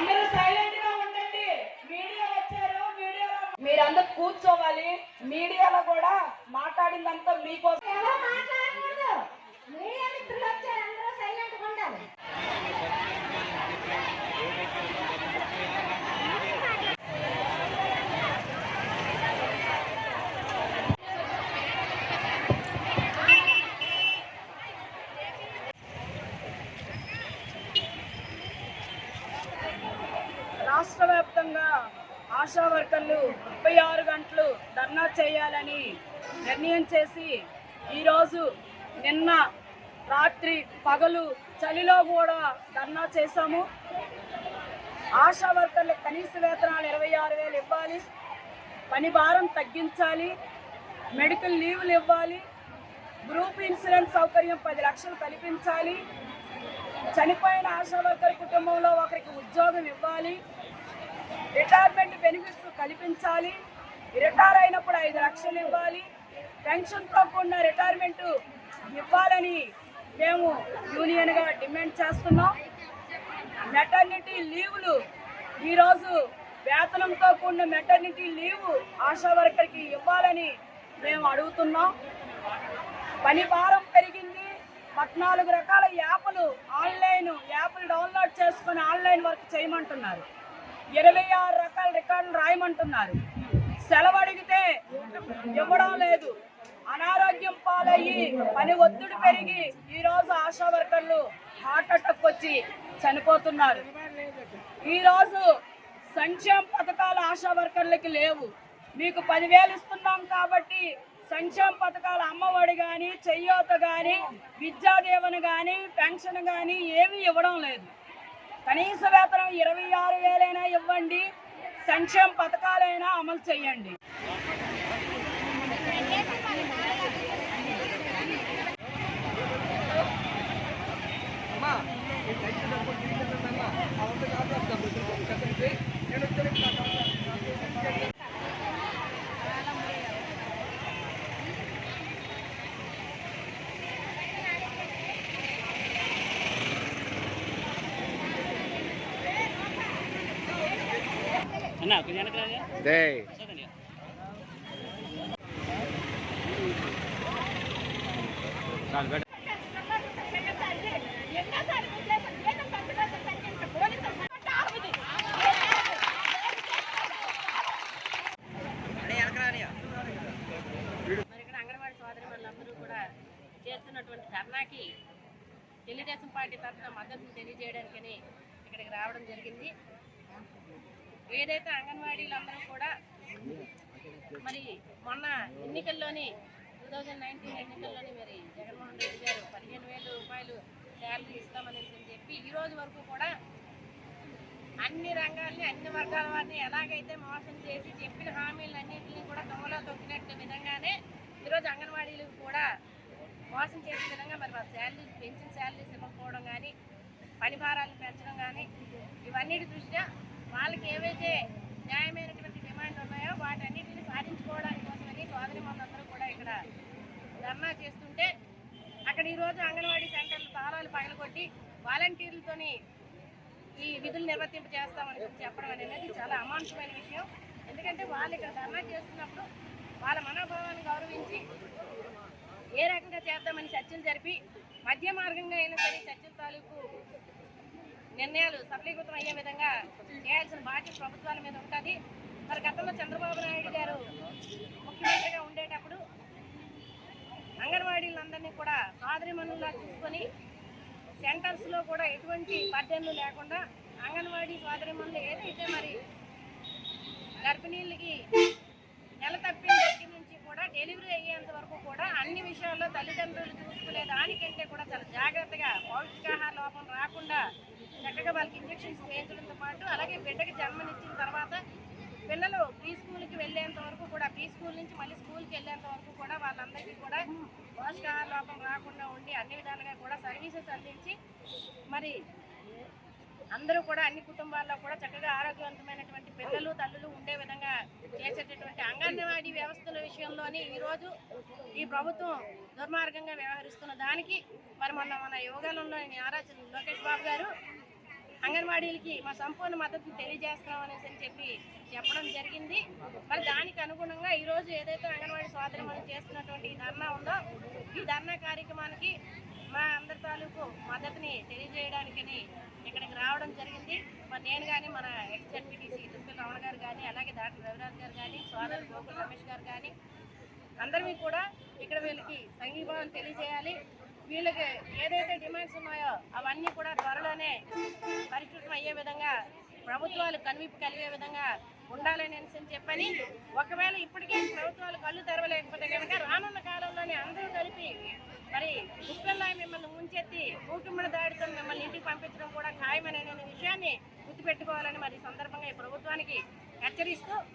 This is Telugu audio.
అందరూ సైలెంట్ గా ఉండండి. మీడియా వచ్చారు, మీడియాలో మీరందరూ కూర్చోవాలి. మీడియాలో కూడా మాట్లాడిందంతా మీకోసం. మీడియా మిత్రులు వచ్చారు, అందరూ సైలెంట్ గా ఉండాలి. రాష్ట్ర వ్యాప్తంగా ఆశా వర్కర్లు 36 గంటలు ధర్నా చేయాలని నిర్ణయం చేసి ఈరోజు నిన్న రాత్రి పగలు చలిలో కూడా ధర్నా చేశాము. ఆశా వర్కర్లకు కనీస వేతనాలు 26,000 ఇవ్వాలి, పని భారం తగ్గించాలి, మెడికల్ లీవ్లు ఇవ్వాలి, గ్రూప్ ఇన్సూరెన్స్ సౌకర్యం 10 లక్షలు కల్పించాలి, చనిపోయిన ఆశా వర్కర్ కుటుంబంలో ఒకరికి ఉద్యోగం ఇవ్వాలి, రిటైర్మెంట్ బెనిఫిట్స్ కల్పించాలి, రిటైర్ అయినప్పుడు 5 లక్షలు ఇవ్వాలి, పెన్షన్తో కూడిన రిటైర్మెంట్ ఇవ్వాలని మేము యూనియన్గా డిమాండ్ చేస్తున్నాం. మెటర్నిటీ లీవ్లు ఈరోజు వేతనంతో కూడిన మెటర్నిటీ లీవ్ ఆశా వర్కర్కి ఇవ్వాలని మేము అడుగుతున్నాం. పని భారం పెరిగింది. 14 రకాల యాప్లు యాప్లు డౌన్లోడ్ చేసుకుని ఆన్లైన్ వర్క్ చేయమంటున్నారు. 26 రకాల రికార్డులు రాయమంటున్నారు. సెలవు అడిగితే ఇవ్వడం లేదు. అనారోగ్యం పాలయ్యి పని ఒత్తిడి పెరిగి ఈరోజు ఆశా వర్కర్లు హార్ట్ అటాక్ వచ్చి చనిపోతున్నారు. ఈరోజు సంక్షేమ పథకాలు ఆశా వర్కర్లకి లేవు. మీకు 10,000 ఇస్తున్నాం కాబట్టి సంక్షేమ పథకాలు అమ్మఒడి కానీ, చెయ్యోత కానీ, విద్యాదీవెన కానీ, పెన్షన్ కానీ ఏమీ ఇవ్వడం లేదు. కనీస వేతనం 26,000 ఇవ్వండి, సంక్షేమ పథకాలైనా అమలు చేయండి. అంగన్వాడీ సోదరి వాళ్ళందరూ కూడా చేస్తున్నటువంటి ధర్నాకి తెలుగుదేశం పార్టీ తరఫున మద్దతు తెలియజేయడానికని ఇక్కడికి రావడం జరిగింది. ఏదైతే అంగన్వాడీలందరూ కూడా మరి మొన్న ఎన్నికల్లోని 2019 ఎన్నికల్లోని మరి జగన్మోహన్ రెడ్డి గారు 15,000 రూపాయలు శాలరీ ఇస్తామని చెప్పి ఈ రోజు వరకు కూడా అన్ని రంగాల్ని, అన్ని వర్గాల వారిని ఎలాగైతే మోసం చేసి చెప్పిన హామీలన్నింటినీ కూడా దొంగలో తొక్కినట్టు విధంగానే ఈరోజు అంగన్వాడీలకు కూడా మోసం చేసే విధంగా మరి వాళ్ళ శాలరీస్ పెంచిన శాలరీస్ ఇవ్వకపోవడం కానీ, పని భారాలు పెంచడం కానీ, ఇవన్నిటి దృష్ట్యా వాళ్ళకి ఏవైతే న్యాయమైనటువంటి డిమాండ్ ఉన్నాయో వాటన్నిటిని సాధించుకోవడానికి కోసమని సోదరిమణులందరూ కూడా ఇక్కడ ధర్నా చేస్తుంటే అక్కడ ఈరోజు అంగన్వాడీ సెంటర్లు తాళాలు పగలగొట్టి వాలంటీర్లతోని ఈ విధులు నిర్వర్తింప చేస్తామని చెప్పడం అనేది చాలా అమానుషమైన విషయం. ఎందుకంటే వాళ్ళు ఇక్కడ ధర్నా చేస్తున్నప్పుడు వాళ్ళ మనోభావాన్ని గౌరవించి ఏ రకంగా చేద్దామని చర్చలు జరిపి మధ్య మార్గంగా అయినా సరే చర్చల తాలూకు నిర్ణయాలు సఫలీకృతం అయ్యే విధంగా చేయాల్సిన బాధ్యత ప్రభుత్వాల మీద ఉంటుంది. మరి గతంలో చంద్రబాబు నాయుడు గారు ముఖ్యమంత్రిగా ఉండేటప్పుడు అంగన్వాడీలందరినీ కూడా సోదరీమణుల్లా చూసుకొని సెంటర్స్లో కూడా ఎటువంటి బర్డెన్లు లేకుండా అంగన్వాడీ సోదరీమణులు ఏదైతే మరి గర్భిణీలకి నెల తప్పిన దగ్గర నుంచి కూడా డెలివరీ అయ్యేంత వరకు కూడా అన్ని విషయాల్లో తల్లిదండ్రులు చూసుకునే దానికంటే కూడా చాలా జాగ్రత్తగా పౌష్టికాహార లోపం రాకుండా చక్కగా వాళ్ళకి ఇంజక్షన్స్ వేయించడంతో పాటు అలాగే బిడ్డకి జన్మనిచ్చిన తర్వాత పిల్లలు ప్రీ స్కూల్కి వెళ్ళేంత వరకు కూడా, ప్రీ స్కూల్ నుంచి మళ్ళీ స్కూల్కి వెళ్ళేంత వరకు కూడా వాళ్ళందరికీ కూడా పోషకాహార లోపం రాకుండా ఉండి అన్ని విధాలుగా కూడా సర్వీసెస్ అందించి మరి అందరూ కూడా అన్ని కుటుంబాల్లో కూడా చక్కగా ఆరోగ్యవంతమైనటువంటి పిల్లలు తల్లులు ఉండే విధంగా చేసేటటువంటి అంగన్వాడీ వ్యవస్థల విషయంలోని ఈరోజు ఈ ప్రభుత్వం దుర్మార్గంగా వ్యవహరిస్తున్న దానికి మరి మన యోగాలంలో నారా లోకేష్ బాబు గారు అంగన్వాడీలకి మా సంపూర్ణ మద్దతు తెలియజేస్తాం అనేసి అని చెప్పి చెప్పడం జరిగింది. మరి దానికి అనుగుణంగా ఈరోజు ఏదైతే అంగన్వాడీ సోదరులు చేస్తున్నటువంటి ఈ ధర్నా ఉందో ఈ ధర్నా కార్యక్రమానికి మా అందరి తాలూకు మద్దతుని తెలియజేయడానికని ఇక్కడికి రావడం జరిగింది. మరి నేను కానీ మన ఎక్స్-జెడ్పీటీసీ దుర్గల రమణ గారు కానీ అలాగే డాక్టర్ రవిరాజ్ గారు కానీ సోదరు గోకుల రమేష్ గారు కానీ అందరినీ కూడా ఇక్కడ వీళ్ళకి సంఘీభావం తెలియజేయాలి. వీళ్ళకి ఏదైతే డిమాండ్స్ ఉన్నాయో అవన్నీ కూడా త్వరలోనే పరిష్కృతం అయ్యే విధంగా ప్రభుత్వాలు కనువిప్పు కలిగే విధంగా ఉండాలని చెప్పని, ఒకవేళ ఇప్పటికే ప్రభుత్వాలు కళ్ళు తెరవలేకపోతే కనుక రానున్న కాలంలోనే అందరూ కలిపి మరి గుప్పెల్లా మిమ్మల్ని ముంచెత్తి మూకుమ్మడి దాడితో మిమ్మల్ని ఇంటికి పంపించడం కూడా ఖాయమనే విషయాన్ని గుర్తుపెట్టుకోవాలని మరి సందర్భంగా ఈ ప్రభుత్వానికి హెచ్చరిస్తూ